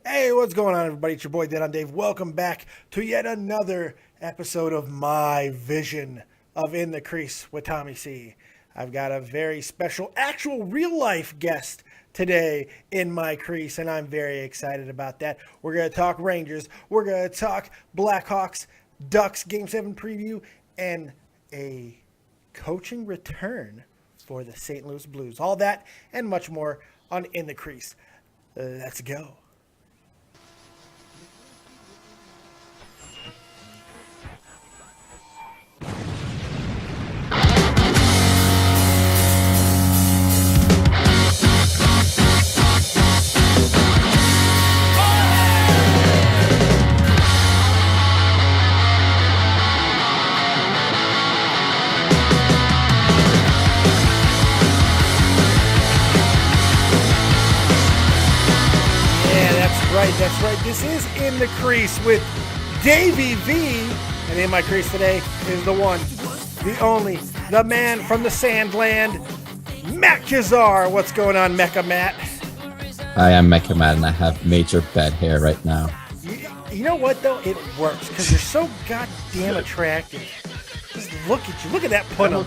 Hey, what's going on, everybody? It's your boy, Dead on Dave. Welcome back to yet another episode of my vision of In the Crease with Tommy C. I've got a very special, actual real-life guest today in my crease, and I'm very excited about that. We're going to talk Rangers. We're going to talk Blackhawks, Ducks Game 7 preview, and a coaching return for the St. Louis Blues. All that and much more on In the Crease. Let's go. That's right. This is In the Crease with Davey V. And in my crease today is the one, the only, the man from the Sandland, Matt Kazar. What's going on, Mecha Matt? Hi, I'm Mecha Matt, and I have major bed hair right now. You know what, though? It works, because you're so goddamn attractive. Just look at you. Look at that put-on.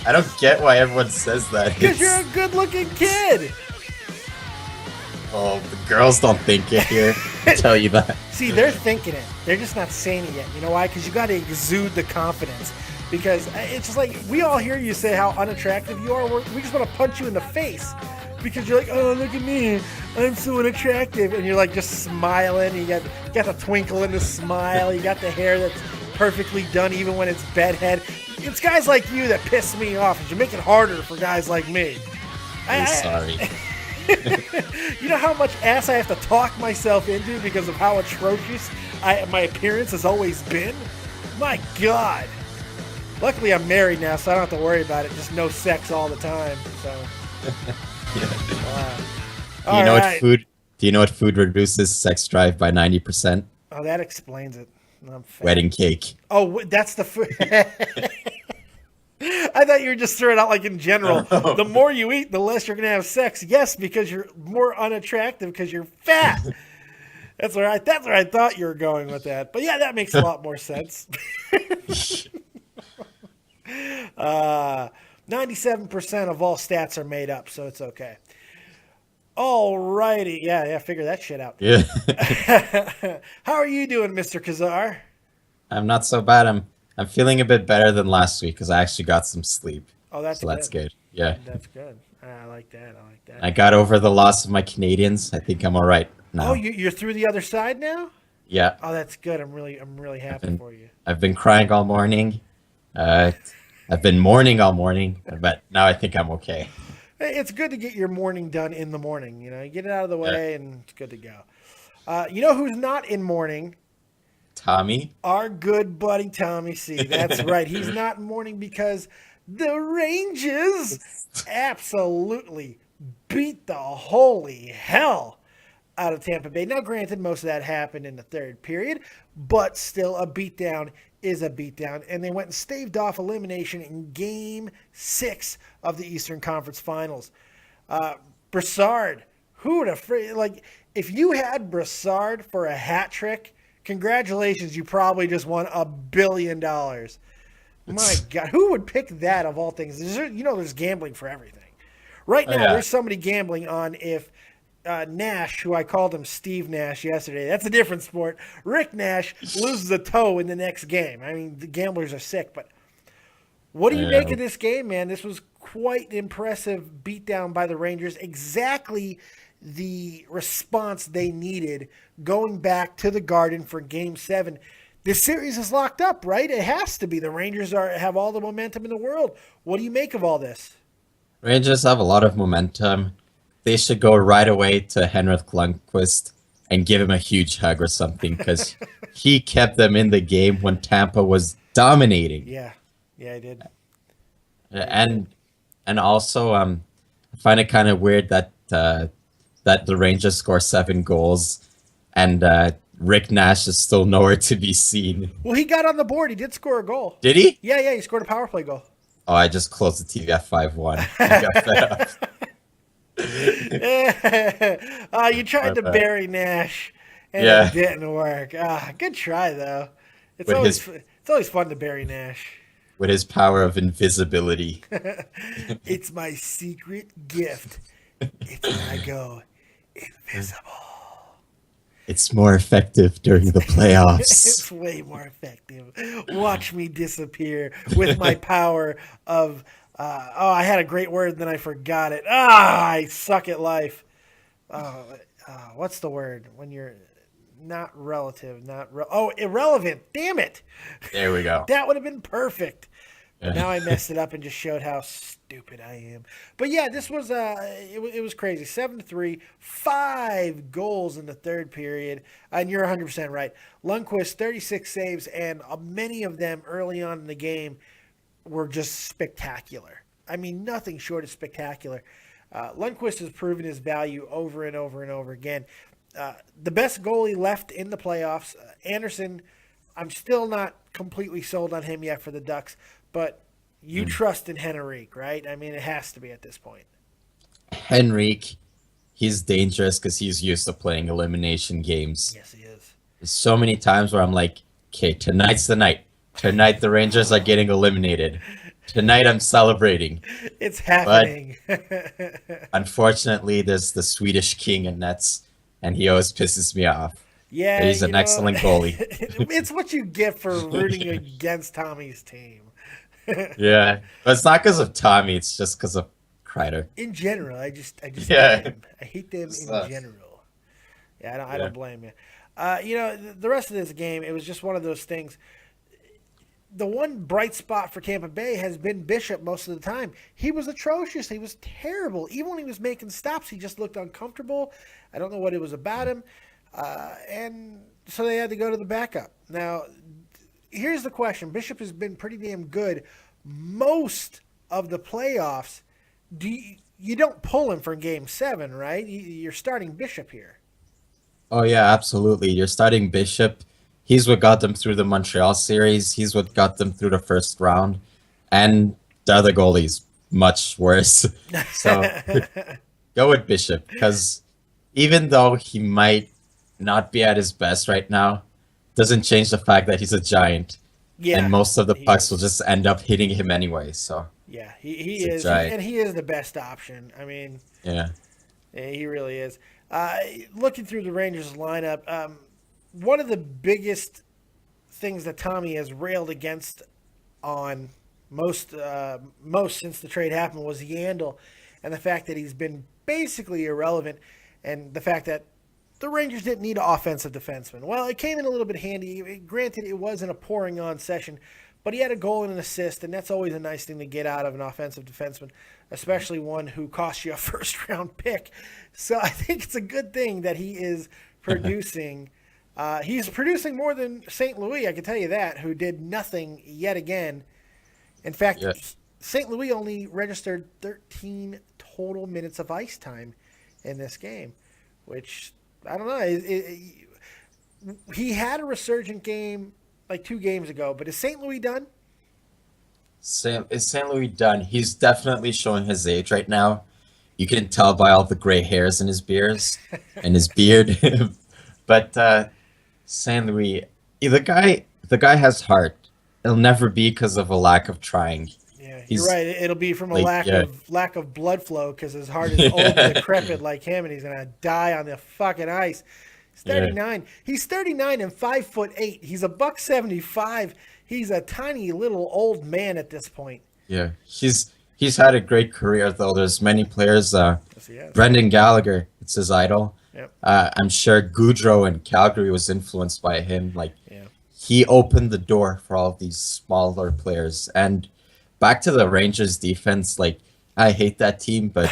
I don't get why everyone says that. Because you're a good-looking kid. Oh, the girls don't think it here. I'll tell you that. See, they're thinking it. They're just not saying it yet. You know why? Because you got to exude the confidence. Because it's just like, we all hear you say how unattractive you are. We just want to punch you in the face. Because you're like, oh, look at me. I'm so unattractive. And you're like just smiling. You got the twinkle in the smile. You got the hair that's perfectly done even when it's bedhead. It's guys like you that piss me off. You make it harder for guys like me. I'm sorry. You know how much ass I have to talk myself into because of how atrocious my appearance has always been? My God. Luckily, I'm married now, so I don't have to worry about it. Just no sex all the time. So. Do you know what food reduces sex drive by 90%? Oh, that explains it. Wedding cake. Oh, that's the food. I thought you were just throwing out like in general. No. The more you eat, the less you're going to have sex. Yes, because you're more unattractive because you're fat. That's where I thought you were going with that. But yeah, that makes a lot more sense. 97% of all stats are made up, so it's okay. All righty. Yeah, figure that shit out. Yeah. How are you doing, Mr. Kazar? I'm not so bad. I'm feeling a bit better than last week because I actually got some sleep. Oh, that's good. Yeah. That's good. I like that. I got over the loss of my Canadians. I think I'm all right now. Oh, you're through the other side now? Yeah. Oh, that's good. I'm really happy for you. I've been crying all morning. I've been mourning all morning, but now I think I'm okay. It's good to get your mourning done in the morning. You know, you get it out of the way and it's good to go. You know who's not in mourning? Tommy? Our good buddy Tommy C. That's right. He's not in mourning because the Rangers absolutely beat the holy hell out of Tampa Bay. Now, granted, most of that happened in the third period, but still a beatdown is a beatdown. And they went and staved off elimination in Game 6 of the Eastern Conference Finals. Brassard, who would have... Like, if you had Brassard for a hat trick... Congratulations, you probably just won $1 billion. My God, who would pick that of all things? There's gambling for everything. Right now, There's somebody gambling on if Nash, who I called him Steve Nash yesterday, that's a different sport. Rick Nash loses a toe in the next game. I mean, the gamblers are sick, but what do you make of this game, man? This was quite an impressive beatdown by the Rangers. Exactly the response they needed going back to the Garden for Game 7. This series is locked up, right? It has to be. The Rangers have all the momentum in the world. What do you make of all this? Rangers have a lot of momentum. They should go right away to Henrik Lundqvist and give him a huge hug or something because he kept them in the game when Tampa was dominating. Yeah, he did. And also, I find it kind of weird that the Rangers score 7 goals and Rick Nash is still nowhere to be seen. Well, he got on the board. He did score a goal. Did he? Yeah, he scored a power play goal. Oh, I just closed the TV at 5-1. I got fed up. You tried to bad. bury Nash, and it Yeah, didn't work. Good try though. It's with his always fun to bury Nash. power of invisibility. It's my secret gift. It's when I go invisible. It's more effective during the playoffs. It's way more effective. Watch me disappear with my power of. I had a great word and then I forgot it. I suck at life. What's the word when you're not relative? Irrelevant. Damn it. There we go. That would have been perfect. But Yeah. now I messed it up and just showed how stupid I am. But yeah, this was it was crazy. 7-3, 5 goals in the third period, and you're 100% right. Lundqvist 36 saves, and many of them early on in the game were just spectacular. I mean, nothing short of spectacular. Lundqvist has proven his value over and over and over again. The best goalie left in the playoffs, Anderson. I'm still not completely sold on him yet for the Ducks, but you trust in Henrique, right? I mean, it has to be at this point. Henrique, he's dangerous because he's used to playing elimination games. Yes, he is. There's so many times where I'm like, okay, tonight's the night. Tonight the Rangers are getting eliminated. Tonight I'm celebrating. It's happening. Unfortunately, there's the Swedish king in nets, and he always pisses me off. Yeah, But he's an excellent goalie. It's what you get for rooting against Tommy's team. Yeah, but it's not because of Tommy. It's just because of Kreider. In general, I just Yeah. hate them. I hate them in Sucks. general. Yeah, I don't blame you. The rest of this game, it was just one of those things. The one bright spot for Tampa Bay has been Bishop most of the time. He was atrocious. He was terrible. Even when he was making stops, he just looked uncomfortable. I don't know what it was about him. And so they had to go to the backup. Now, here's the question. Bishop has been pretty damn good most of the playoffs. You don't pull him for game 7, right? You're starting Bishop here. Oh yeah, absolutely. You're starting Bishop. He's what got them through the Montreal series. He's what got them through the first round. And the other goalie's much worse. So go with Bishop, because even though he might not be at his best right now, doesn't change the fact that he's a giant. Yeah, And most of the he pucks is. will just end up hitting him anyway. So Yeah, he He's a is, giant. and he is the best option. I mean, yeah. yeah, he really is. Looking through the Rangers lineup, one of the biggest things that Tommy has railed against on most since the trade happened was Yandel, and the fact that he's been basically irrelevant, and the fact that the Rangers didn't need an offensive defenseman. Well, it came in a little bit handy. Granted, it wasn't a pouring on session, but he had a goal and an assist, and that's always a nice thing to get out of an offensive defenseman, especially one who cost you a first-round pick. So I think it's a good thing that he is producing. He's producing more than St. Louis, I can tell you that, who did nothing yet again. In fact, Yeah. St. Louis only registered 13 total minutes of ice time in this game, which, I don't know. He had a resurgent game like 2 games ago, but is St. Louis done? Is St. Louis done? He's definitely showing his age right now. You can tell by all the gray hairs in his beards and his beard. But St. Louis, the guy has heart. It'll never be because of a lack of trying. Yeah, He's you're right. It'll be from a like, yeah. lack of blood flow because his heart is old and decrepit like him, and he's gonna die on the fucking ice. He's 39. He's 39 and 5'8". He's a $175. He's a tiny little old man at this point. Yeah, he's had a great career though. There's many players. Yes, he has. Brendan Gallagher, it's his idol. Yep. I'm sure Goudreau in Calgary was influenced by him. Like Yeah. he opened the door for all of these smaller players. And back to the Rangers defense, like I hate that team, but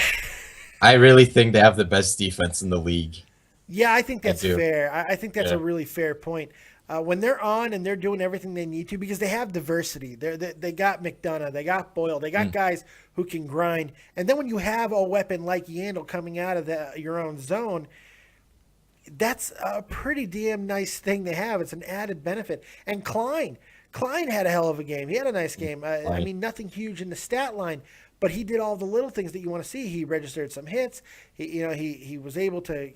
I really think they have the best defense in the league. Yeah, I think that's do. fair. I think that's Yeah. a really fair point. When they're on and they're doing everything they need to, because they have diversity. They got McDonough, they got Boyle, they got guys who can grind. And then when you have a weapon like Yandel coming out of your own zone, that's a pretty damn nice thing to have. It's an added benefit. And Klein had a hell of a game. He had a nice game. I Klein. mean, nothing huge in the stat line, but he did all the little things that you want to see. He registered some hits. He was able to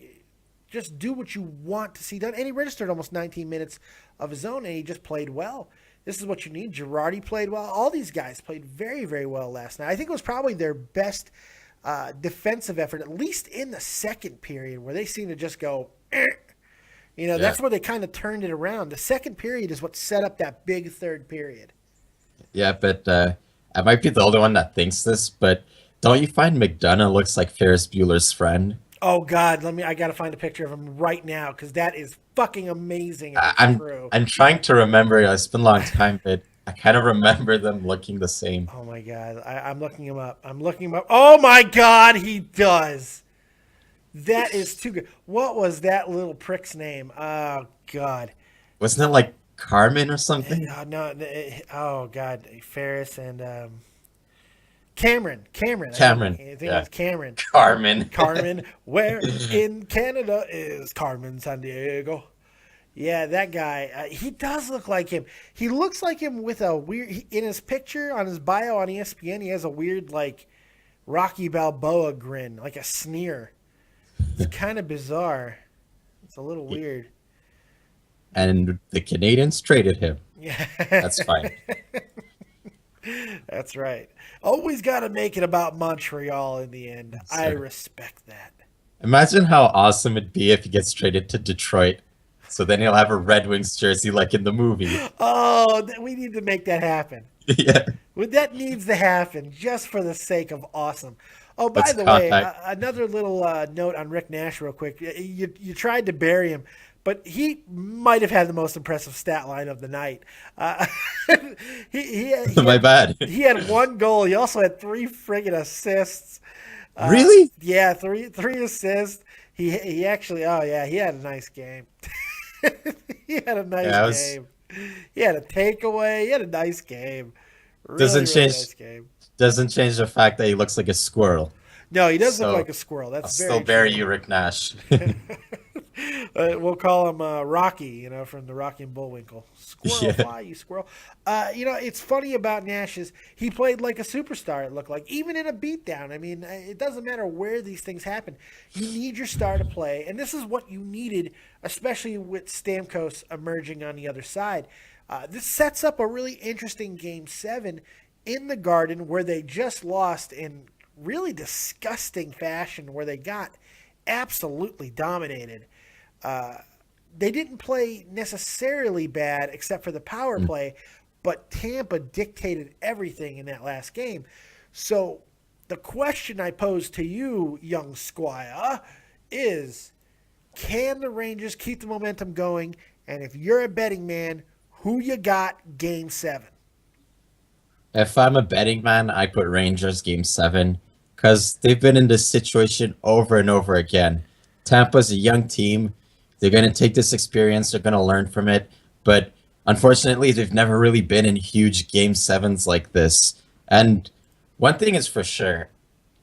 just do what you want to see done, and he registered almost 19 minutes of his own, and he just played well. This is what you need. Girardi played well. All these guys played very, very well last night. I think it was probably their best defensive effort, at least in the second period, where they seemed to just go, That's where they kind of turned it around. The second period is what set up that big third period. Yeah, but I might be the only one that thinks this, but don't you find McDonough looks like Ferris Bueller's friend? Oh God, I gotta find a picture of him right now because that is fucking amazing. I'm trying to remember. It's been a long time, but I kind of remember them looking the same. Oh my God, I'm looking him up. Oh my God, he does. That is too good. What was that little prick's name? Oh God, wasn't it like Carmen or something? No. Oh God, Ferris and Cameron. I think it was Cameron. Carmen. Where in Canada is Carmen Sandiego? Yeah, that guy. He does look like him. He looks like him with a weird. In his picture on his bio on ESPN, he has a weird like Rocky Balboa grin, like a sneer. It's kind of bizarre. It's a little weird. And the Canadians traded him. Yeah, that's fine. That's right. Always got to make it about Montreal in the end. Yes, I respect that. Imagine how awesome it'd be if he gets traded to Detroit. So then he'll have a Red Wings jersey like in the movie. Oh, we need to make that happen. Yeah. That needs to happen just for the sake of awesome. Oh, by the way, another little note on Rick Nash real quick. You tried to bury him, but he might have had the most impressive stat line of the night. My bad. He had 1 goal. He also had 3 friggin' assists. Really? Yeah, three assists. He actually, he had a nice game. He had a nice game. He had a takeaway. He had a nice game. Really nice game. Doesn't change the fact that he looks like a squirrel. No, he does look like a squirrel. That's I'll very still bury you, Rick Nash. We'll call him Rocky, from the Rocky and Bullwinkle. Squirrel, fly, you squirrel. It's funny about Nash is he played like a superstar, it looked like, even in a beatdown. I mean, it doesn't matter where these things happen. You need your star to play, and this is what you needed, especially with Stamkos emerging on the other side. This sets up a really interesting Game 7 in the Garden where they just lost in really disgusting fashion, where they got absolutely dominated. They didn't play necessarily bad except for the power play, but Tampa dictated everything in that last game. So the question I pose to you, young squire, is can the Rangers keep the momentum going? And if you're a betting man, who you got Game 7? If I'm a betting man, I put Rangers Game 7 because they've been in this situation over and over again. Tampa's a young team. They're going to take this experience. They're going to learn from it. But unfortunately, they've never really been in huge Game 7s like this. And one thing is for sure,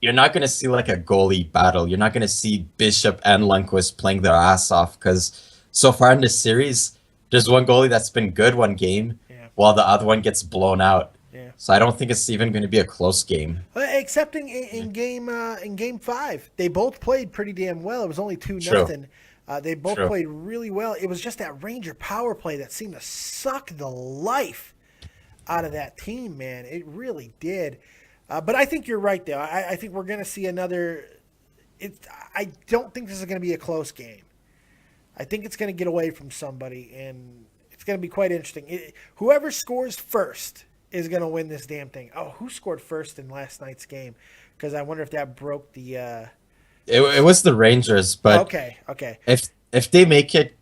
you're not going to see like a goalie battle. You're not going to see Bishop and Lundqvist playing their ass off because so far in this series, there's one goalie that's been good one game while the other one gets blown out. Yeah. So I don't think it's even going to be a close game. Excepting in game 5, they both played pretty damn well. It was only 2-0. They both played really well. It was just that Ranger power play that seemed to suck the life out of that team, man. It really did. But I think you're right, though. I think we're going to see another. I don't think this is going to be a close game. I think it's going to get away from somebody, and it's going to be quite interesting. Whoever scores first is going to win this damn thing. Oh, who scored first in last night's game? Because I wonder if that broke the... It was the Rangers, but okay. If they make it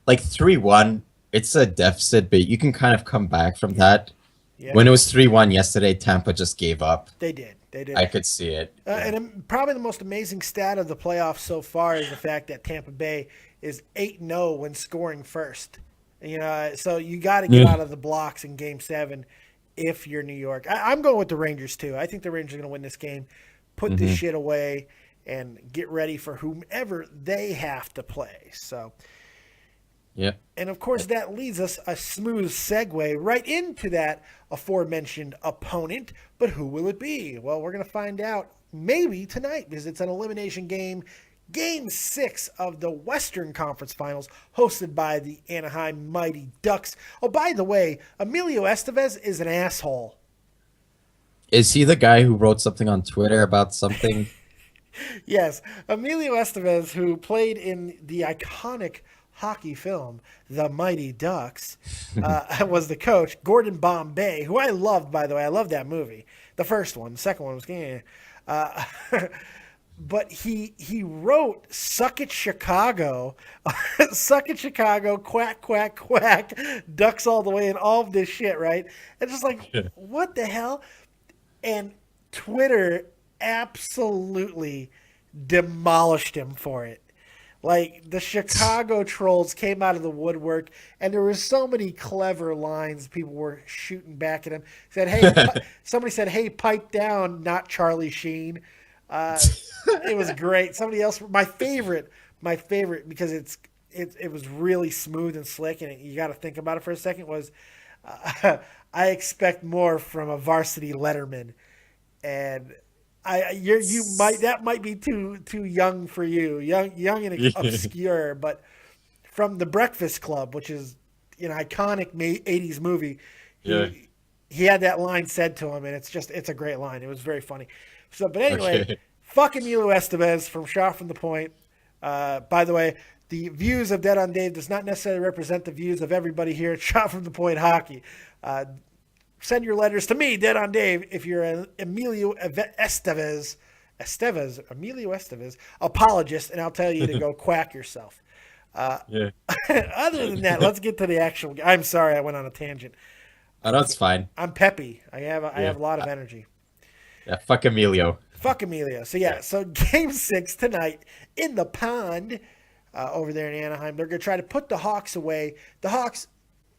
like 3-1, it's a deficit, but you can kind of come back from that. Yeah. When it was 3-1 yesterday, Tampa just gave up. They did. I could see it. And probably the most amazing stat of the playoffs so far is the fact that Tampa Bay is 8-0 when scoring first. So you got to get out of the blocks in Game 7 if you're New York. I'm going with the Rangers, too. I think the Rangers are going to win this game, put this shit away, and get ready for whomever they have to play. So Yeah. And of course, that leads us a smooth segue right into that aforementioned opponent. But who will it be? Well, we're going to find out maybe tonight because it's an elimination game. Game 6 of the Western Conference Finals, hosted by the Anaheim Mighty Ducks. Oh, by the way, Emilio Estevez is an asshole. Is he the guy who wrote something on Twitter about something? Yes, Emilio Estevez, who played in the iconic hockey film The Mighty Ducks, was the coach. Gordon Bombay, who I loved, by the way. I loved that movie. The first one. The second one was... but he wrote "Suck It Chicago," "Suck It Chicago," "Quack Quack Quack," "Ducks All the Way," and all of this shit, right? And just like, what the hell? And Twitter absolutely demolished him for it. Like, the Chicago trolls came out of the woodwork, and there were so many clever lines people were shooting back at him. Said, "Hey," somebody said, "Hey, pipe down, not Charlie Sheen." It was great. Somebody else, my favorite, because it was really smooth and slick, and you got to think about it for a second. Was I expect more from a varsity Letterman, and that might be too young for you, young and obscure, but from The Breakfast Club, which is an iconic '80s movie, he had that line said to him, and it's a great line. It was very funny. So, but anyway, fuck Emilio Estevez from Shot from the Point. By the way, the views of Dead on Dave does not necessarily represent the views of everybody here at Shot from the Point Hockey. Send your letters to me, Dead on Dave, if you're an Emilio Estevez apologist, and I'll tell you to go quack yourself. Other than that, let's get to the actual. I'm sorry, I went on a tangent. Oh, that's fine. I'm peppy. I have a lot of energy. Yeah, fuck Emilio. Fuck Emilio. So game 6 tonight in the pond over there in Anaheim. They're going to try to put the Hawks away. The Hawks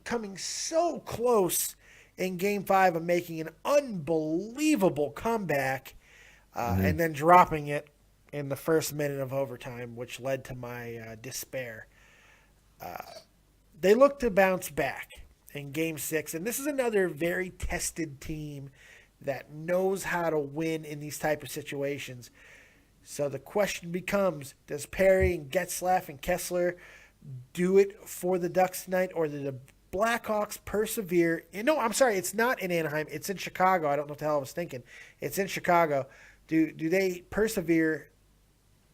coming so close in game 5 of making an unbelievable comeback and then dropping it in the first minute of overtime, which led to my despair. They look to bounce back in game 6, and this is another very tested team that knows how to win in these type of situations. So the question becomes, does Perry and Getzlaff and Kessler do it for the Ducks tonight, or do the Blackhawks persevere? No, I'm sorry, it's not in Anaheim. It's in Chicago. I don't know what the hell I was thinking. It's in Chicago. Do they persevere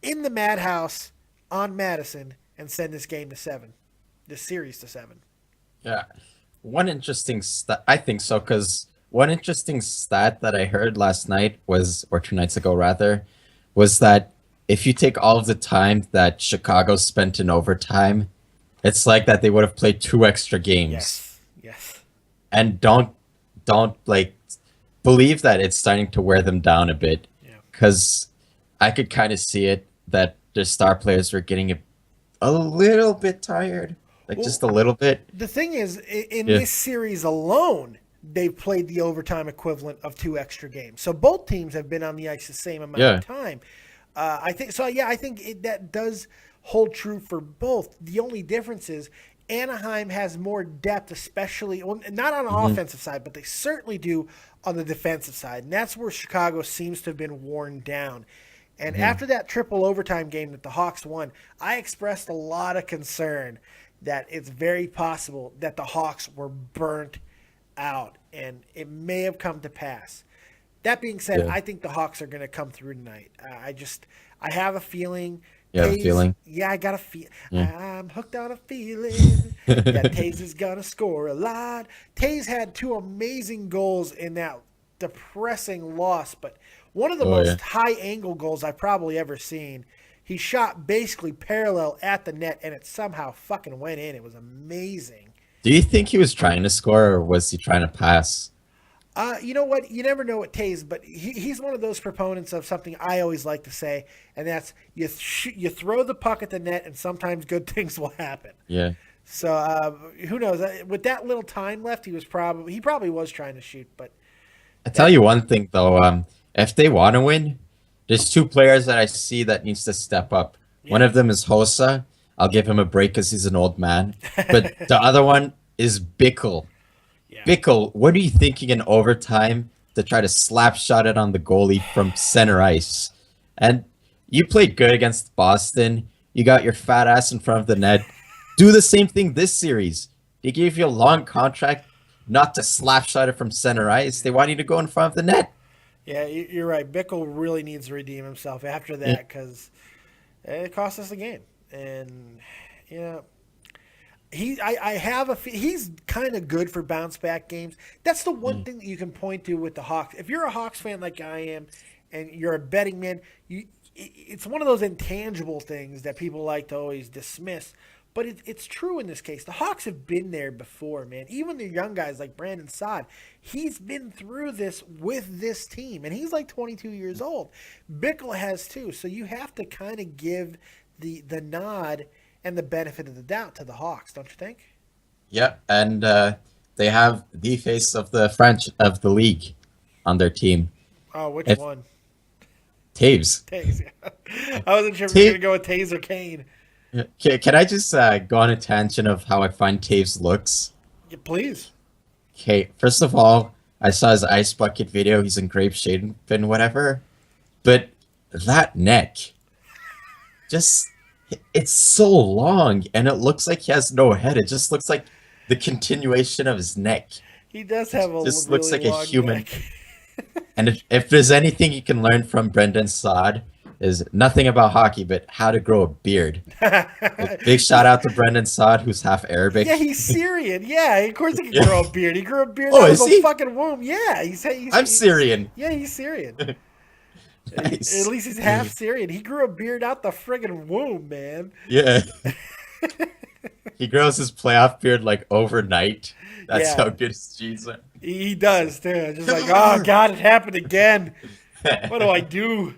in the madhouse on Madison and send this game to 7, this series to 7? Yeah. One interesting I think so, because one interesting stat that I heard last night or 2 nights ago rather, was that if you take all of the time that Chicago spent in overtime, it's like that they would have played 2 extra games. Yes. And don't like believe that it's starting to wear them down a bit. Because I could kind of see it that the star players were getting a little bit tired. Just a little bit. The thing is, in this series alone, they've played the overtime equivalent of 2 extra games. So both teams have been on the ice the same amount of time. I think so. Yeah, I think that does hold true for both. The only difference is Anaheim has more depth, especially not on the offensive side, but they certainly do on the defensive side, and that's where Chicago seems to have been worn down. And after that triple overtime game that the Hawks won, I expressed a lot of concern that it's very possible that the Hawks were burnt out, and it may have come to pass. That being said, I think the Hawks are going to come through tonight. I have a feeling. You have a feeling? Yeah, I got a feel. I'm hooked on a feeling that Taze is going to score a lot. Taze had 2 amazing goals in that depressing loss, but one of the most high-angle goals I've probably ever seen. He shot basically parallel at the net, and it somehow fucking went in. It was amazing. Do you think he was trying to score, or was he trying to pass? You know what? You never know what Taze, but he's one of those proponents of something I always like to say, and that's you throw the puck at the net, and sometimes good things will happen. Yeah. So who knows? With that little time left, he probably was trying to shoot. But I tell you one thing though, if they want to win, there's 2 players that I see that needs to step up. Yeah. One of them is Hossa. I'll give him a break because he's an old man. But the other one is Bickle. Yeah. Bickle, what are you thinking in overtime to try to slap shot it on the goalie from center ice? And you played good against Boston. You got your fat ass in front of the net. Do the same thing this series. They gave you a long contract not to slap shot it from center ice. They want you to go in front of the net. Yeah, you're right. Bickle really needs to redeem himself after Yeah. that because it cost us the game. And, you know, I have he's kind of good for bounce back games. That's the one thing that you can point to with the Hawks. If you're a Hawks fan like I am, and you're a betting man, it's one of those intangible things that people like to always dismiss. But it's true in this case. The Hawks have been there before, man. Even the young guys like Brandon Saad, he's been through this with this team, and he's like 22 years old. Bickle has too. So you have to kind of give the nod and the benefit of the doubt to the Hawks, don't you think? Yeah, and they have the face of the French of the league on their team. Oh, which If one? Taves. Taze. Yeah. I wasn't sure if you were going to go with Taze or Kane. Can I just go on a tangent of how I find Taves looks? Yeah, please. Okay, first of all, I saw his ice bucket video. He's in grape shape and whatever. But that neck, just, it's so long and it looks like he has no head. It just looks like the continuation of his neck. He does have a Just really looks like a long human. neck. And if there's anything you can learn from Brendan Saad, is nothing about hockey, but how to grow a beard. Big shout out to Brendan Saad, who's half Arabic. Yeah, he's Syrian. Yeah, of course he can grow a beard. He grew a beard Oh, out of is the he? fucking womb. Yeah, I'm Syrian. Yeah, he's Syrian. Nice. At least he's half Syrian. He grew a beard out the friggin' womb, man. Yeah. He grows his playoff beard like overnight. That's Yeah. how good his jeans are. He does too. Just like, oh god, it happened again. What do I do?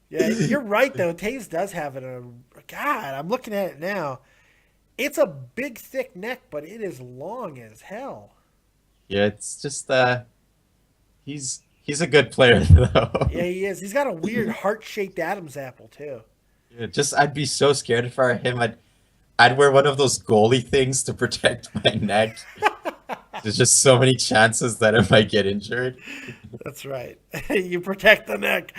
Yeah, you're right though. Taves does have it. God, I'm looking at it now. It's a big, thick neck, but it is long as hell. Yeah, it's just he's a good player though. Yeah, he is. He's got a weird heart-shaped Adam's apple too. Yeah, just I'd be so scared for him. I'd wear one of those goalie things to protect my neck. There's just so many chances that I might get injured. That's right. You protect the neck.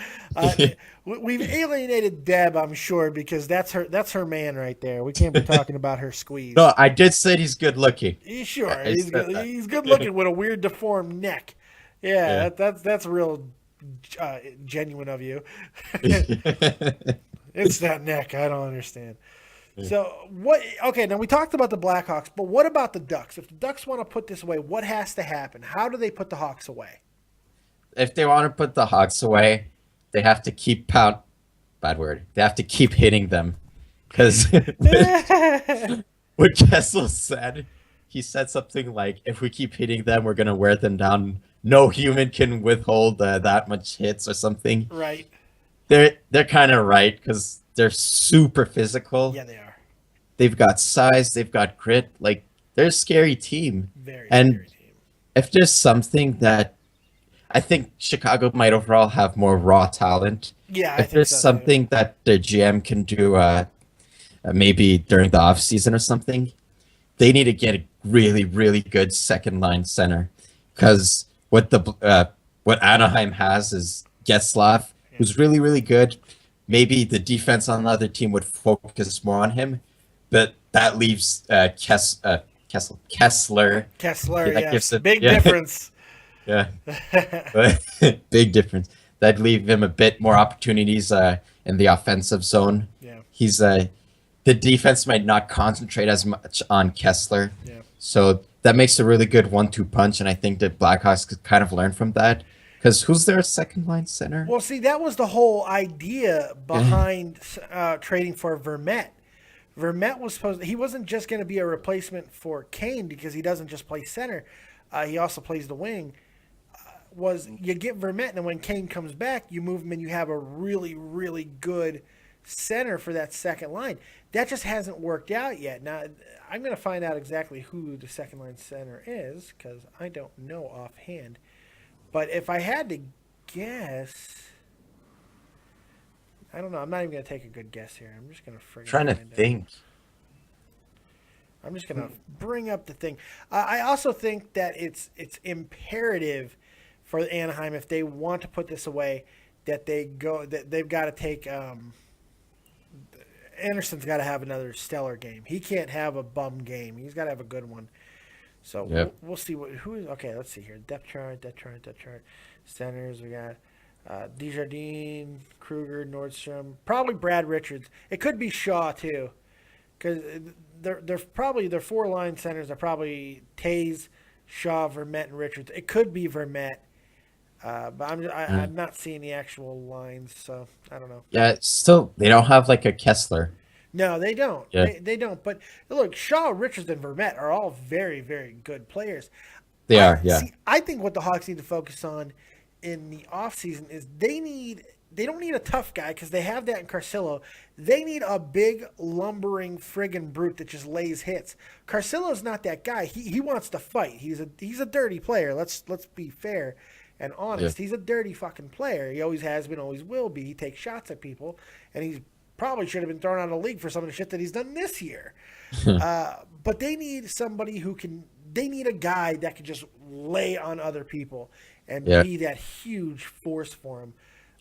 We've alienated Deb, I'm sure, because that's her man right there. We can't be talking about her squeeze. No, I did say he's good looking. He's sure. I He's said good. that. He's good looking with a weird deformed neck. Yeah. That's real genuine of you. It's that neck. I don't understand. So what? Okay, now we talked about the Blackhawks, but what about the Ducks? If the Ducks want to put this away, what has to happen? How do they put the Hawks away? If they want to put the Hawks away, they have to keep pound. Bad word. They have to keep hitting them, because what Kessel said, he said something like, "If we keep hitting them, we're gonna wear them down. No human can withhold that much hits," or something. Right. They're kind of right because they're super physical. Yeah, they are. They've got size. They've got grit. Like they're a scary team. Very And scary team. if there's something that I think Chicago might overall have more raw talent. Yeah, I If think there's so, too. something that their GM can do, maybe during the off season or something, they need to get a really, really good second line center. Because what Anaheim has is Getzlaf, who's really, really good. Maybe the defense on the other team would focus more on him, but that leaves Kessler. Kessler, that yes. gives it- Big yeah. difference. Yeah, but big difference. That'd leave him a bit more opportunities in the offensive zone. Yeah. He's the defense might not concentrate as much on Kessler, Yeah. so that makes a really good 1-2 punch. And I think that Blackhawks could kind of learn from that. Because who's their second line center? Well, see, that was the whole idea behind trading for Vermette. Vermette was he wasn't just going to be a replacement for Kane because he doesn't just play center. He also plays the wing. You get Vermette, and when Kane comes back, you move him, and you have a really, really good center for that second line. That just hasn't worked out yet. Now, I'm going to find out exactly who the second line center is because I don't know offhand. But if I had to guess, I don't know. I'm not even going to take a good guess here. I'm just going to Trying to think. I'm just gonna bring up the thing. I also think that it's imperative for Anaheim, if they want to put this away, that they've got to take. Anderson's got to have another stellar game. He can't have a bum game. He's got to have a good one. So we'll see who is okay. Let's see here. Depth chart. Centers, we got Desjardins, Kruger, Nordstrom, probably Brad Richards. It could be Shaw too, because they're probably their 4-line centers are probably Taze, Shaw, Vermette, and Richards. It could be Vermette, but I'm not seeing the actual lines, so I don't know. Yeah, still they don't have like a Kessler. No, they don't. Yeah. They don't. But look, Shaw, Richards, and Vermette are all very, very good players. They are, yeah. See, I think what the Hawks need to focus on in the offseason is they don't need a tough guy because they have that in Carcillo. They need a big, lumbering friggin' brute that just lays hits. Carcillo's not that guy. He wants to fight. He's a dirty player. Let's be fair and honest. Yeah. He's a dirty fucking player. He always has been, always will be. He takes shots at people, and he's probably should have been thrown out of the league for some of the shit that he's done this year. But they need somebody who can. They need a guy that can just lay on other people and be that huge force for him.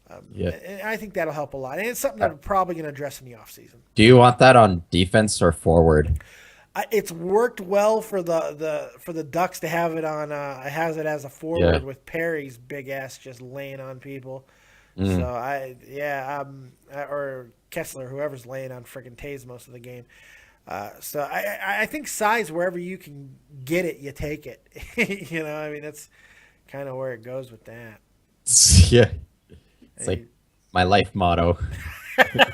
And I think that'll help a lot. And it's something that we're probably going to address in the offseason. Do you want that on defense or forward? It's worked well for the Ducks to have it on. Has it as a forward with Perry's big ass just laying on people. So or Kessler, whoever's laying on friggin' Taze most of the game. So I think size, wherever you can get it, you take it. You know, I mean, that's kind of where it goes with that. Yeah, it's like my life motto.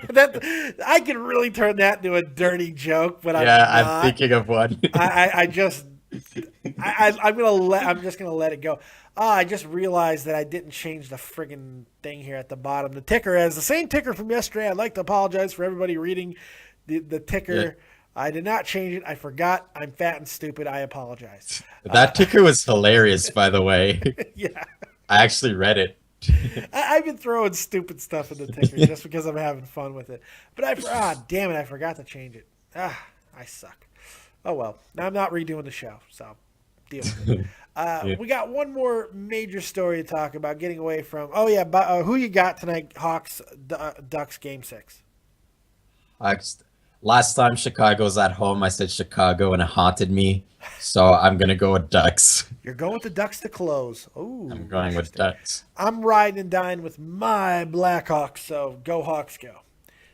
That I can really turn that into a dirty joke, but I'm thinking of one. I'm just gonna let it go. I just realized that I didn't change the friggin' thing here at the bottom. The ticker has the same ticker from yesterday. I'd like to apologize for everybody reading the ticker. Yeah. I did not change it. I forgot. I'm fat and stupid. I apologize. That ticker was hilarious, by the way. Yeah. I actually read it. I've been throwing stupid stuff in the ticker just because I'm having fun with it. But damn it, I forgot to change it. I suck. Oh well. Now I'm not redoing the show, so deal with it. We got one more major story to talk about. Getting away from. Oh yeah, who you got tonight? Hawks, Ducks, Game 6. Hawks. Last time Chicago was at home, I said Chicago, and it haunted me. So I'm gonna go with Ducks. You're going with the Ducks to close. Oh, I'm going with Ducks. I'm riding and dying with my Blackhawks. So go Hawks, go.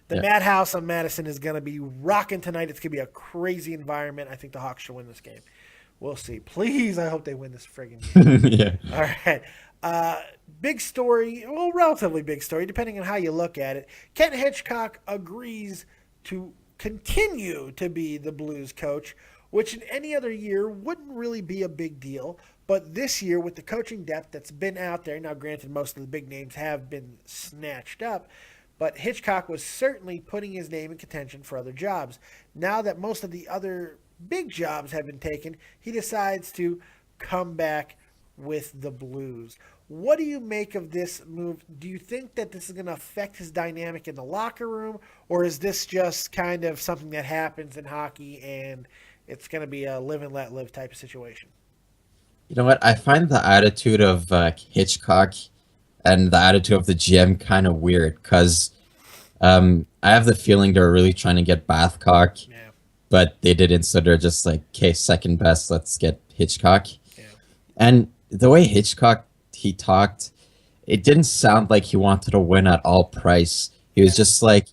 The Madhouse on Madison is going to be rocking tonight. It's going to be a crazy environment. I think the Hawks should win this game. We'll see. Please, I hope they win this friggin' game. All right. Big story, well, relatively big story, depending on how you look at it. Ken Hitchcock agrees to continue to be the Blues coach, which in any other year wouldn't really be a big deal. But this year, with the coaching depth that's been out there, now granted most of the big names have been snatched up, but Hitchcock was certainly putting his name in contention for other jobs. Now that most of the other big jobs have been taken, he decides to come back with the Blues. What do you make of this move? Do you think that this is going to affect his dynamic in the locker room, or is this just kind of something that happens in hockey and it's going to be a live and let live type of situation? You know what? I find the attitude of Hitchcock and the attitude of the GM kind of weird because I have the feeling they're really trying to get Babcock, but they didn't. So they're just like, okay, second best, let's get Hitchcock. Yeah. And the way Hitchcock, he talked, it didn't sound like he wanted to win at all price. He was just like,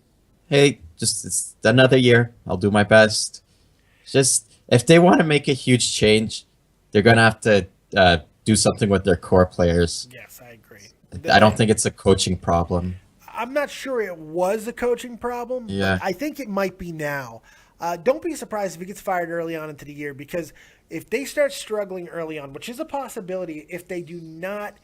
hey, just it's another year. I'll do my best. Just if they want to make a huge change, they're going to have to do something with their core players. Yes, I agree. I don't think it's a coaching problem. I'm not sure it was a coaching problem. Yeah. I think it might be now. Don't be surprised if he gets fired early on into the year, because if they start struggling early on, which is a possibility if they do not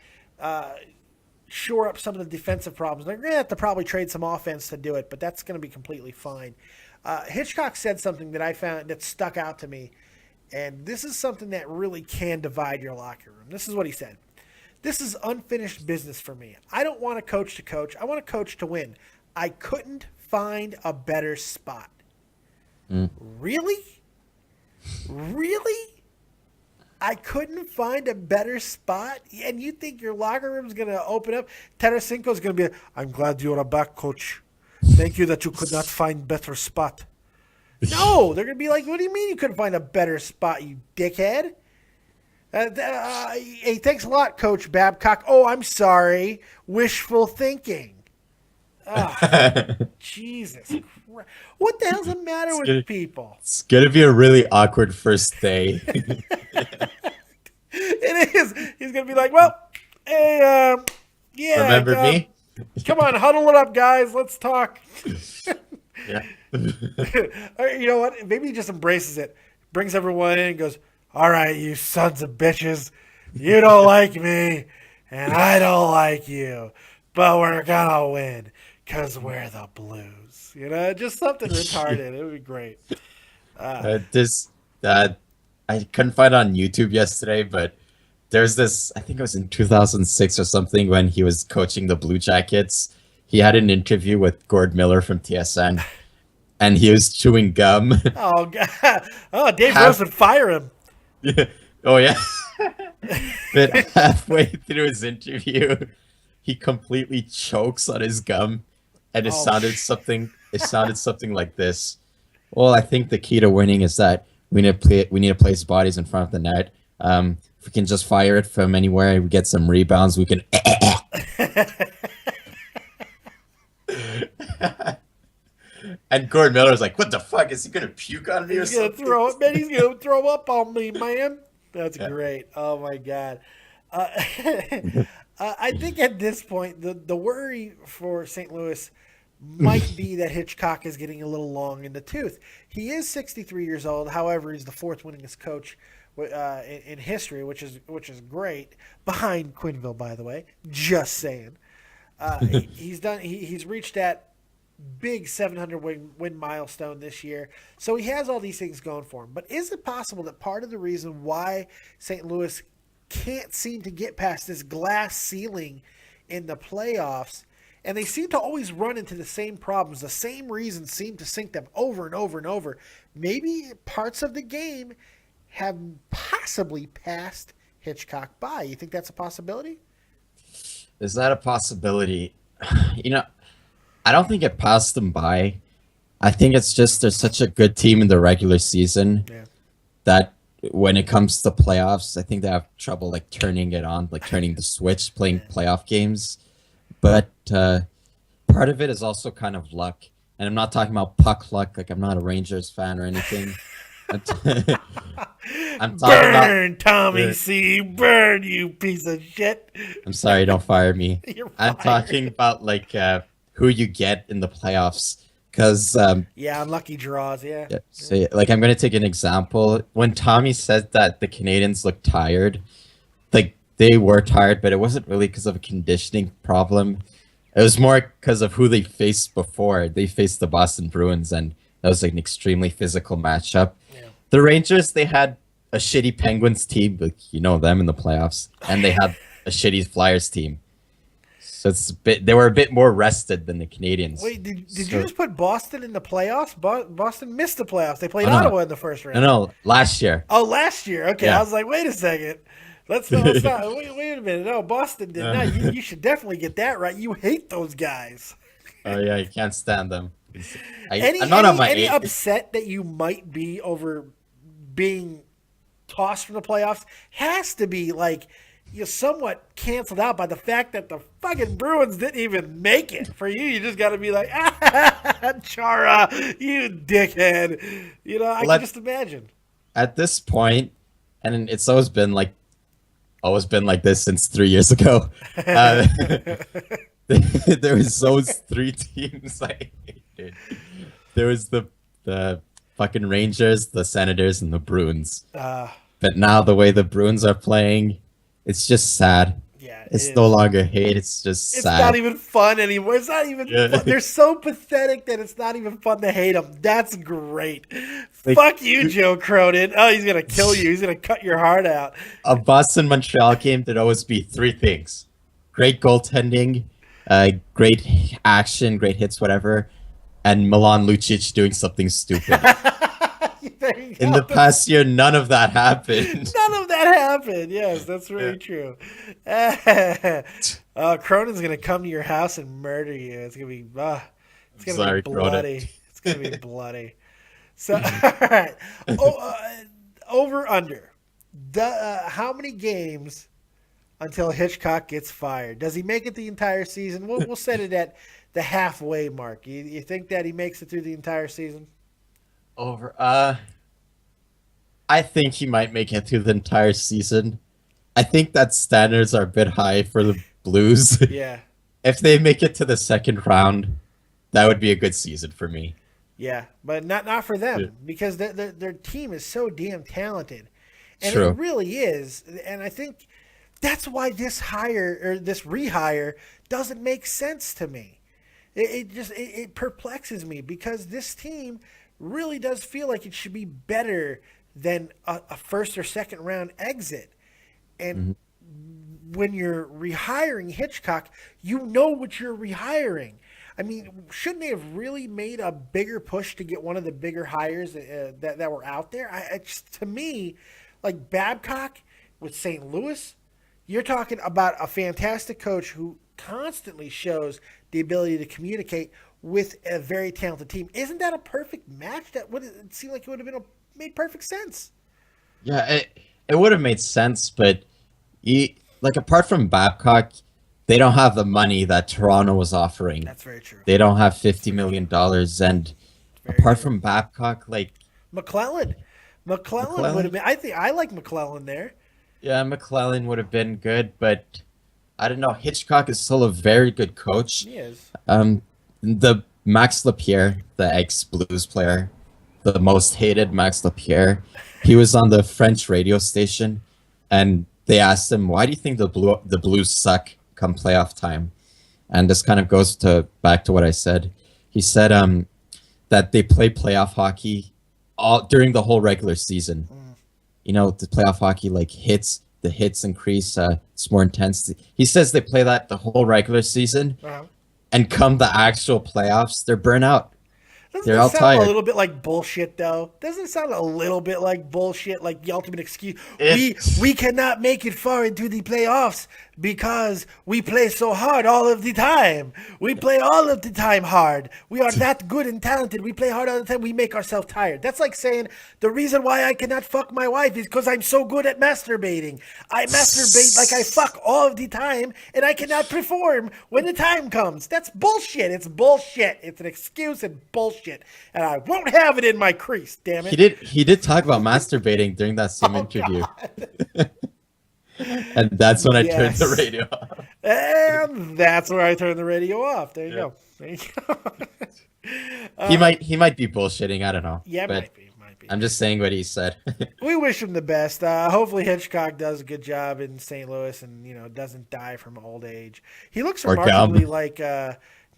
shore up some of the defensive problems, they're going to have to probably trade some offense to do it, but that's going to be completely fine. Hitchcock said something that I found that stuck out to me, and this is something that really can divide your locker room. This is what he said. This is unfinished business for me. I don't want to coach. I want to coach to win. I couldn't find a better spot. Really? Really? I couldn't find a better spot, and you think your locker room's going to open up? Tarasenko's going to be, I'm glad you're back, coach. Thank you that you could not find better spot. No, they're going to be like, what do you mean you couldn't find a better spot, you dickhead? Hey, thanks a lot, Coach Babcock. Oh, I'm sorry. Wishful thinking. Oh, Jesus Christ. What the hell's the matter with people? It's going to be a really awkward first day. It is. He's going to be like, well, hey, yeah. Remember me? Come on, huddle it up, guys. Let's talk. Yeah. You know what? Maybe he just embraces it. Brings everyone in and goes, all right, you sons of bitches. You don't like me, and I don't like you. But we're going to win because we're the Blues. You know, just something retarded. It would be great. I couldn't find it on YouTube yesterday, but there's this, I think it was in 2006 or something when he was coaching the Blue Jackets. He had an interview with Gord Miller from TSN, and he was chewing gum. Oh, God. Oh, Dave Rose would fire him. Yeah. Oh, yeah. But halfway through his interview, he completely chokes on his gum, and it sounded something like this. Well, I think the key to winning is that we need to place bodies in front of the net. If we can just fire it from anywhere, we get some rebounds, we can. And Gord Miller's like, "What the fuck? Is he gonna puke on me or something?" He's gonna throw up on me, man. That's great. Oh my God. I think at this point, the worry for St. Louis might be that Hitchcock is getting a little long in the tooth. He is 63 years old. However, he's the fourth winningest coach in history, which is great. Behind Quenneville, by the way. Just saying. He's reached that big 700 win milestone this year. So he has all these things going for him. But is it possible that part of the reason why St. Louis can't seem to get past this glass ceiling in the playoffs, and they seem to always run into the same problems, the same reasons seem to sink them over and over and over, maybe parts of the game have possibly passed Hitchcock by? You think that's a possibility? Is that a possibility? You know, I don't think it passed them by. I think it's just they're such a good team in the regular season that when it comes to playoffs, I think they have trouble like turning it on, like turning the switch, playing playoff games. But part of it is also kind of luck. And I'm not talking about puck luck. Like, I'm not a Rangers fan or anything. I'm talking burn, Tommy C. Burn, you piece of shit. I'm sorry, don't fire me. I'm fired. talking about like who you get in the playoffs. Because unlucky draws. So like, I'm gonna take an example. When Tommy said that the Canadians looked tired, like they were tired, but it wasn't really because of a conditioning problem. It was more because of who they faced before. They faced the Boston Bruins, and that was like an extremely physical matchup. The Rangers, they had a shitty Penguins team, like you know them in the playoffs, and they had a shitty Flyers team. So they were a bit more rested than the Canadians. Wait, did you just put Boston in the playoffs? Boston missed the playoffs. They played Ottawa in the first round. No, last year. Oh, last year. Okay, Yeah. I was like, wait a second. Let's not. Wait a minute. No, Boston did not. You should definitely get that right. You hate those guys. Oh yeah, you can't stand them. Any upset that you might be over being tossed from the playoffs has to be like you're somewhat canceled out by the fact that the fucking Bruins didn't even make it. For you, you just got to be like, Chara, you dickhead. You know, I can just imagine. At this point, and it's always been like this since 3 years ago. There was those three teams I hated. There was the fucking Rangers, the Senators, and the Bruins. But now the way the Bruins are playing, it's just sad. Yeah, it's no longer hate. It's just sad. It's not even fun anymore. It's not even fun. They're so pathetic that it's not even fun to hate them. That's great. Like, fuck you, Joe Cronin. Oh, he's going to kill you. He's going to cut your heart out. A Boston-Montreal game, there'd always be three things. Great goaltending, great action, great hits, whatever, and Milan Lucic doing something stupid. There In the past year, none of that happened. None of that happened. Yes, that's very true. Cronin's gonna come to your house and murder you. It's gonna be, it's gonna be bloody. Cronin. It's gonna be bloody. So, all right, over under. How many games until Hitchcock gets fired? Does he make it the entire season? We'll set it at the halfway mark. You think that he makes it through the entire season? Over. I think he might make it through the entire season. I think that standards are a bit high for the Blues. Yeah. If they make it to the second round, that would be a good season for me. Yeah, but not for them because their team is so damn talented, and True. it really is. And I think that's why this rehire doesn't make sense to me. It perplexes me because this team really does feel like it should be better than a first or second round exit. And when you're rehiring Hitchcock, you know what you're rehiring. I mean, shouldn't they have really made a bigger push to get one of the bigger hires that were out there? To me, like Babcock with St. Louis, you're talking about a fantastic coach who constantly shows the ability to communicate with a very talented team. Isn't that a perfect match? That would it seem like it would have made perfect sense. Yeah, it would have made sense, but apart from Babcock, they don't have the money that Toronto was offering. That's very true. They don't have $50 million, and apart from Babcock, like McClellan would have been. I like McClellan there. Yeah, McClellan would have been good, but I don't know. Hitchcock is still a very good coach. He is. The Max Lapierre, the ex-Blues player, the most hated Max Lapierre, he was on the French radio station, and they asked him, "Why do you think the Blues suck come playoff time?" And this kind of goes back to what I said. He said that they play playoff hockey during the whole regular season. You know, the playoff hockey, like the hits increase, it's more intense. He says they play that the whole regular season, and come the actual playoffs, they're burnt out. Doesn't it sound a little bit like bullshit, though? Doesn't it sound a little bit like bullshit, like the ultimate excuse? We cannot make it far into the playoffs because we play so hard all of the time. We play all of the time hard. We are that good and talented. We play hard all the time. We make ourselves tired. That's like saying the reason why I cannot fuck my wife is because I'm so good at masturbating. I masturbate like I fuck all of the time, and I cannot perform when the time comes. That's bullshit. It's bullshit. It's an excuse and bullshit. And I won't have it in my crease, damn it. He did talk about masturbating during that same interview. And that's when I turned the radio off. And that's where I turned the radio off. There you go. There you go. He might be bullshitting. I don't know. Yeah, it might be. I'm just saying what he said. We wish him the best. Hopefully Hitchcock does a good job in St. Louis and doesn't die from old age. He looks remarkably like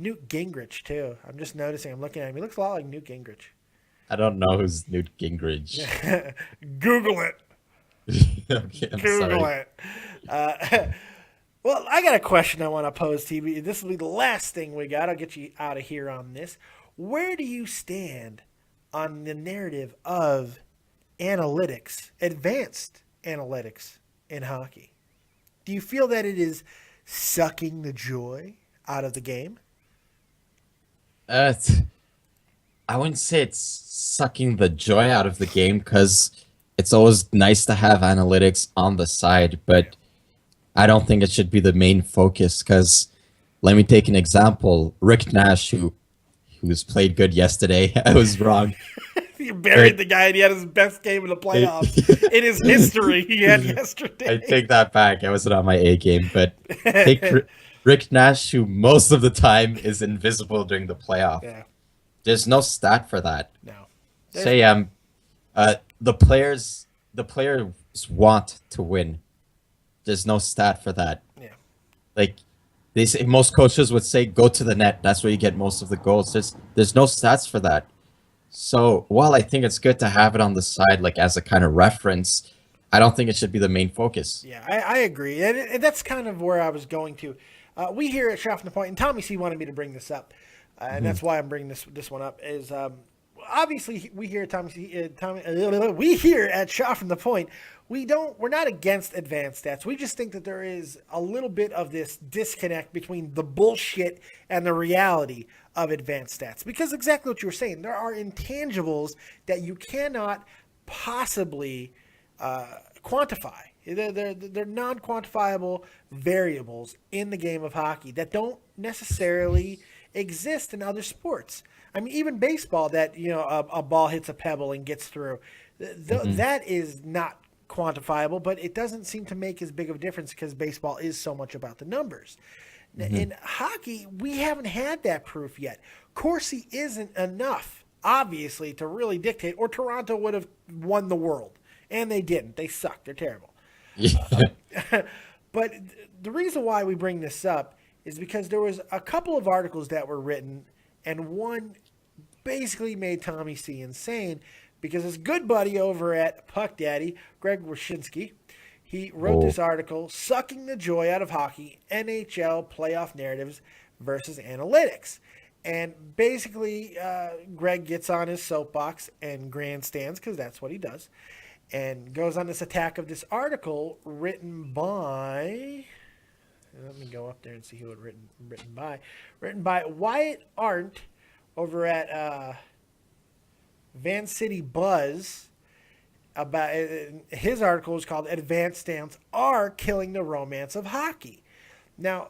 Newt Gingrich too. I'm just noticing. I'm looking at him. He looks a lot like Newt Gingrich. I don't know who's Newt Gingrich. Google it. Okay, Google it. Well, I got a question I want to pose to you. This will be the last thing we got. I'll get you out of here on this. Where do you stand on the narrative of analytics, advanced analytics in hockey? Do you feel that it is sucking the joy out of the game? I wouldn't say it's sucking the joy out of the game because it's always nice to have analytics on the side, but I don't think it should be the main focus because let me take an example. Rick Nash, who's played good yesterday, I was wrong. You buried the guy and he had his best game in the playoffs in his history he had yesterday. I take that back. I wasn't on my A game, but take Rick Nash, who most of the time is invisible during the playoff. Yeah. There's no stat for that. No. Say the players want to win. There's no stat for that. Yeah. Like they say, most coaches would say, go to the net. That's where you get most of the goals. There's no stats for that. So while I think it's good to have it on the side, like as a kind of reference, I don't think it should be the main focus. Yeah, I agree. And that's kind of where I was going to. We here at Shot from the Point, and Tommy C wanted me to bring this up, and that's why I'm bringing this one up, is obviously we here at we here at Shot from the Point, we're not against advanced stats. We just think that there is a little bit of this disconnect between the bullshit and the reality of advanced stats. Because exactly what you were saying, there are intangibles that you cannot possibly quantify. They're non-quantifiable variables in the game of hockey that don't necessarily exist in other sports. I mean, even baseball, that a ball hits a pebble and gets through, that is not quantifiable, but it doesn't seem to make as big of a difference because baseball is so much about the numbers. In hockey, we haven't had that proof yet. Corsi isn't enough, obviously, to really dictate, or Toronto would have won the world, and they didn't. They suck. They're terrible. But the reason why we bring this up is because there was a couple of articles that were written, and one basically made Tommy C insane because his good buddy over at Puck Daddy, Greg Wyshynski, he wrote this article, Sucking the Joy Out of Hockey, NHL Playoff Narratives versus Analytics. And basically, Greg gets on his soapbox and grandstands, because that's what he does, and goes on this attack of this article written by... Let me go up there and see who it written by. Written by Wyatt Arndt over at Van City Buzz. About his article is called "Advanced Stats Are Killing the Romance of Hockey." Now,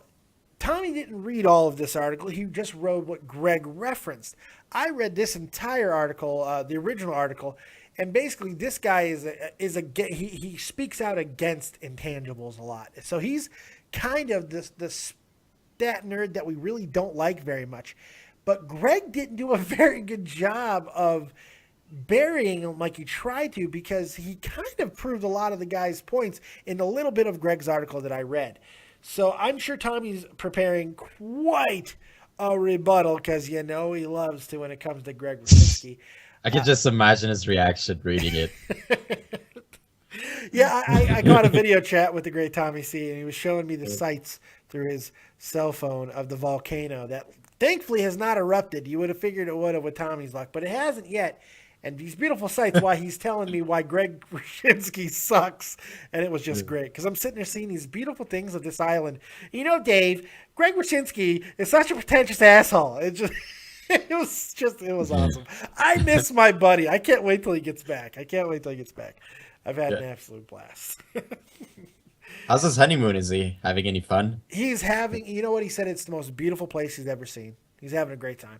Tommy didn't read all of this article. He just wrote what Greg referenced. I read this entire article, the original article, and basically this guy he speaks out against intangibles a lot. So he's kind of the stat nerd that we really don't like very much. But Greg didn't do a very good job of burying him like he tried to, because he kind of proved a lot of the guy's points in a little bit of Greg's article that I read. So I'm sure Tommy's preparing quite a rebuttal, because he loves to when it comes to Greg Wyshynski. I could just imagine his reaction reading it. Yeah, I caught a video chat with the great Tommy C, and he was showing me the sights through his cell phone of the volcano that thankfully has not erupted. You would have figured it would have with Tommy's luck, but it hasn't yet. And these beautiful sights, why he's telling me why Greg Wyshynski sucks. And it was just great, because I'm sitting there seeing these beautiful things of this island. Dave, Greg Wyshynski is such a pretentious asshole. It was awesome. I miss my buddy. I can't wait till he gets back. I've had an absolute blast. How's his honeymoon? Is he having any fun? He's having, what he said? It's the most beautiful place he's ever seen. He's having a great time.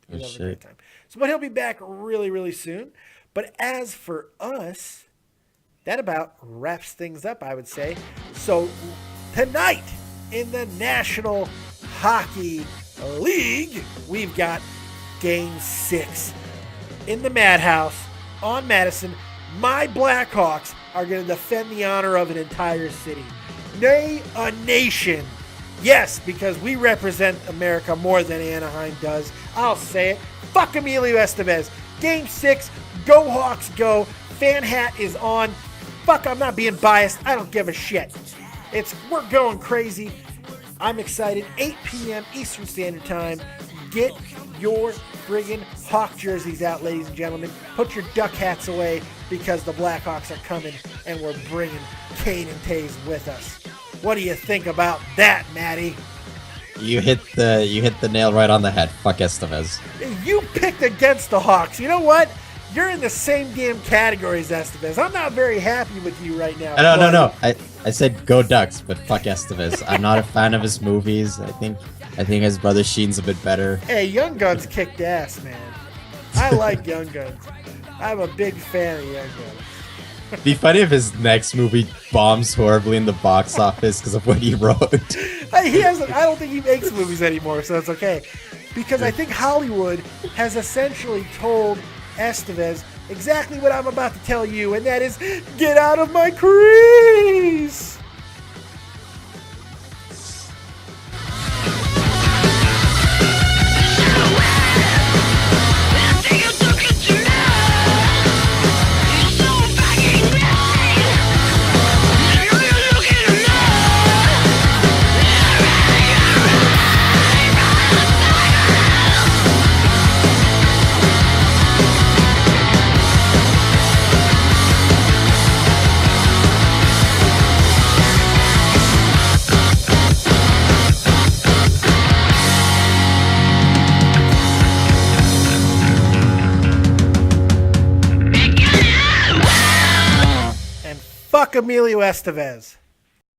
But he'll be back really, really soon. But as for us, that about wraps things up, I would say. So tonight in the National Hockey League, we've got Game 6 in the Madhouse on Madison. My Blackhawks are going to defend the honor of an entire city. Nay, a nation. Yes, because we represent America more than Anaheim does. I'll say it. Fuck Emilio Estevez. Game 6. Go Hawks, go. Fan hat is on. Fuck, I'm not being biased. I don't give a shit. We're going crazy. I'm excited. 8 p.m. Eastern Standard Time. Get your friggin' Hawk jerseys out, ladies and gentlemen. Put your duck hats away, because the Blackhawks are coming, and we're bringing Kane and Taves with us. What do you think about that, Matty? You hit the nail right on the head. Fuck Estevez. You picked against the Hawks. You know what? You're in the same damn category as Estevez. I'm not very happy with you right now. No. I said go Ducks, but fuck Estevez. I'm not a fan of his movies. I think his brother Sheen's a bit better. Hey, Young Guns kicked ass, man. I like Young Guns. I'm a big fan of Young Guns. It'd be funny if his next movie bombs horribly in the box office because of what he wrote. I don't think he makes movies anymore, so it's okay. Because I think Hollywood has essentially told Estevez exactly what I'm about to tell you, and that is, get out of my crease! Fuck Emilio Estevez.